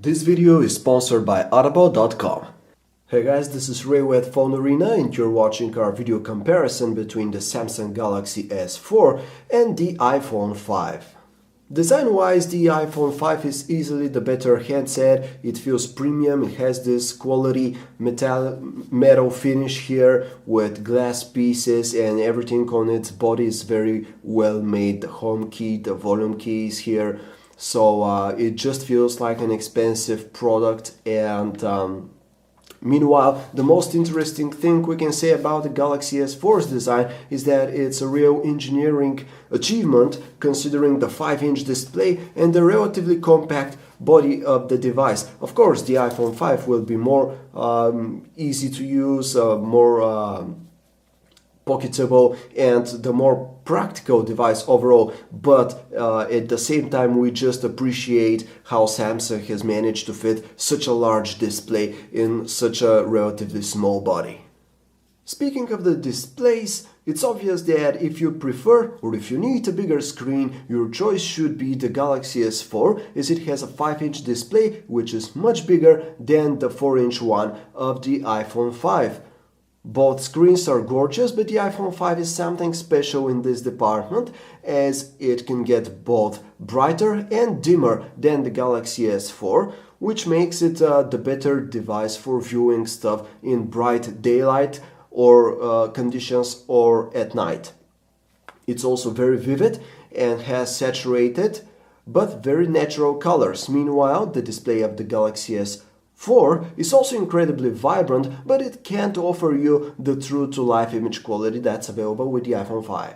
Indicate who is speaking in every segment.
Speaker 1: This video is sponsored by Audible.com. Hey guys, this is Ray with Phone Arena and you're watching our video comparison between the Samsung Galaxy S4 and the iPhone 5. Design-wise, the iPhone 5 is easily the better handset. It feels premium, it has this quality metal finish here with glass pieces, and everything on its body is very well made. The home key, the volume key is here. So it just feels like an expensive product, and meanwhile, the most interesting thing we can say about the Galaxy S4's design is that it's a real engineering achievement considering the 5-inch display and the relatively compact body of the device. Of course, the iPhone 5 will be more easy to use, more pocketable, and the more practical device overall, but at the same time we just appreciate how Samsung has managed to fit such a large display in such a relatively small body. Speaking of the displays, it's obvious that if you prefer or if you need a bigger screen, your choice should be the Galaxy S4, as it has a 5-inch display which is much bigger than the 4-inch one of the iPhone 5. Both screens are gorgeous, but the iPhone 5 is something special in this department, as it can get both brighter and dimmer than the Galaxy S4, which makes it the better device for viewing stuff in bright daylight or conditions or at night. It's also very vivid and has saturated but very natural colors. Meanwhile, the display of the Galaxy S4 is also incredibly vibrant, but it can't offer you the true-to-life image quality that's available with the iPhone 5.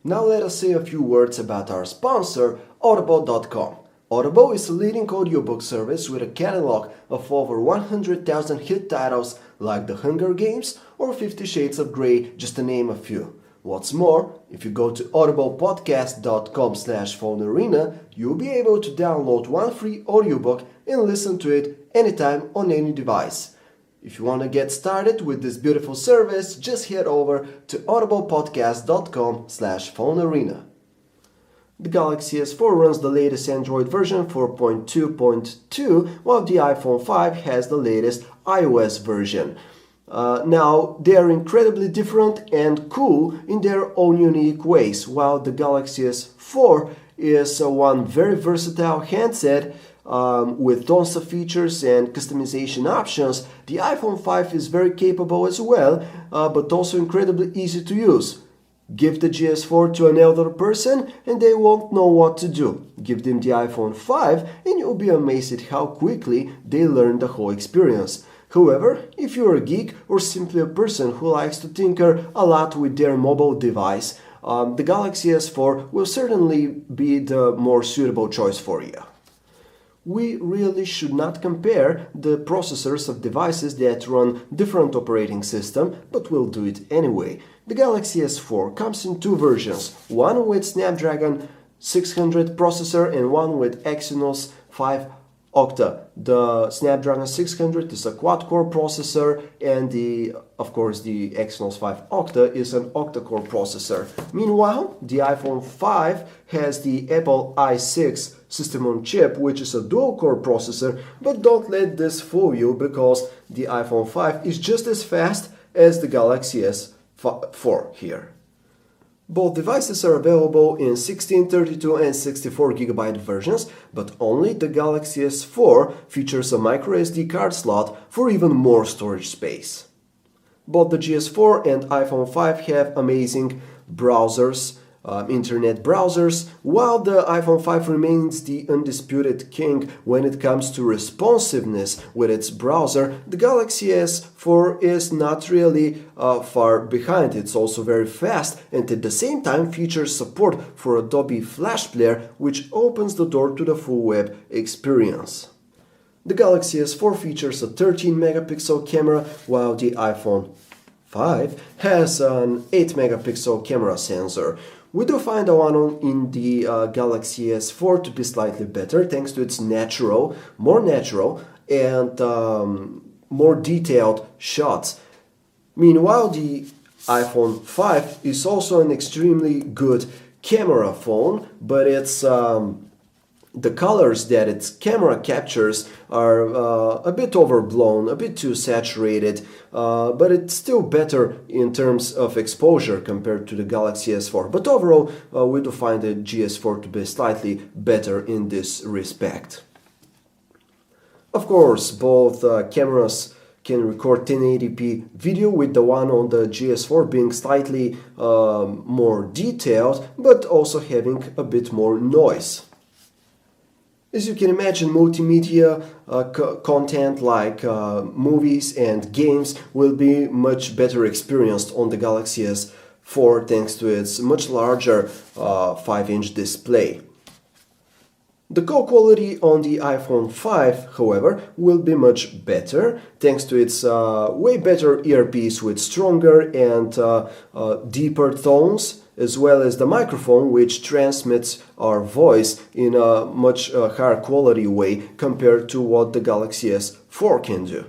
Speaker 1: Now let us say a few words about our sponsor, Audible.com. Audible is a leading audiobook service with a catalog of over 100,000 hit titles like The Hunger Games or 50 Shades of Grey, just to name a few. What's more, if you go to audiblepodcast.com/phonearena, you'll be able to download one free audiobook and listen to it anytime on any device. If you want to get started with this beautiful service, just head over to audiblepodcast.com/phonearena. The Galaxy S4 runs the latest Android version 4.2.2, while the iPhone 5 has the latest iOS version. Now, they are incredibly different and cool in their own unique ways. While the Galaxy S4 is one very versatile handset with tons of features and customization options, the iPhone 5 is very capable as well, but also incredibly easy to use. Give the GS4 to an elder person and they won't know what to do. Give them the iPhone 5 and you'll be amazed at how quickly they learn the whole experience. However, if you're a geek or simply a person who likes to tinker a lot with their mobile device, the Galaxy S4 will certainly be the more suitable choice for you. We really should not compare the processors of devices that run different operating systems, but we'll do it anyway. The Galaxy S4 comes in two versions, one with Snapdragon 600 processor and one with Exynos 5 Octa. The Snapdragon 600 is a quad-core processor, and of course the Exynos 5 Octa is an octa-core processor. Meanwhile, the iPhone 5 has the Apple i6 system on chip, which is a dual-core processor, but don't let this fool you, because the iPhone 5 is just as fast as the Galaxy S4 here. Both devices are available in 16, 32 and 64 GB versions, but only the Galaxy S4 features a microSD card slot for even more storage space. Both the GS4 and iPhone 5 have amazing browsers, internet browsers, while the iPhone 5 remains the undisputed king when it comes to responsiveness with its browser. The Galaxy S4 is not really far behind. It's also very fast and at the same time features support for Adobe Flash Player, which opens the door to the full web experience. The Galaxy S4 features a 13-megapixel camera, while the iPhone 5 has an 8-megapixel camera sensor. We do find the one in the Galaxy S4 to be slightly better thanks to its more natural and more detailed shots. Meanwhile, the iPhone 5 is also an extremely good camera phone, but it's The colors that its camera captures are a bit overblown, a bit too saturated, but it's still better in terms of exposure compared to the Galaxy S4. But overall, we do find the GS4 to be slightly better in this respect. Of course, both cameras can record 1080p video, with the one on the GS4 being slightly more detailed, but also having a bit more noise. As you can imagine, multimedia content like movies and games will be much better experienced on the Galaxy S4 thanks to its much larger 5-inch display. The call quality on the iPhone 5, however, will be much better thanks to its way better earpiece with stronger and deeper tones, as well as the microphone, which transmits our voice in a much higher quality way compared to what the Galaxy S4 can do.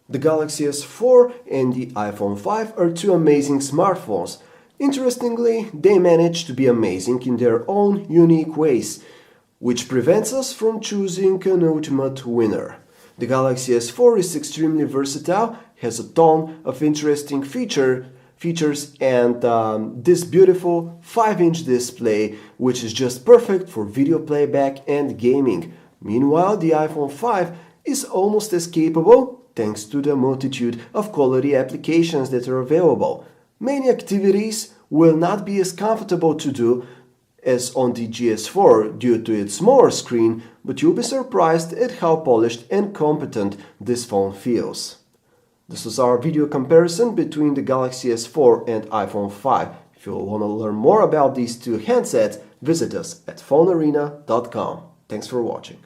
Speaker 1: The Galaxy S4 and the iPhone 5 are two amazing smartphones. Interestingly, they manage to be amazing in their own unique ways, which prevents us from choosing an ultimate winner. The Galaxy S4 is extremely versatile, has a ton of interesting features, and this beautiful 5-inch display, which is just perfect for video playback and gaming. Meanwhile, the iPhone 5 is almost as capable thanks to the multitude of quality applications that are available. Many activities will not be as comfortable to do as on the GS4 due to its smaller screen, but you'll be surprised at how polished and competent this phone feels. This was our video comparison between the Galaxy S4 and iPhone 5. If you want to learn more about these two handsets, visit us at phonearena.com. Thanks for watching.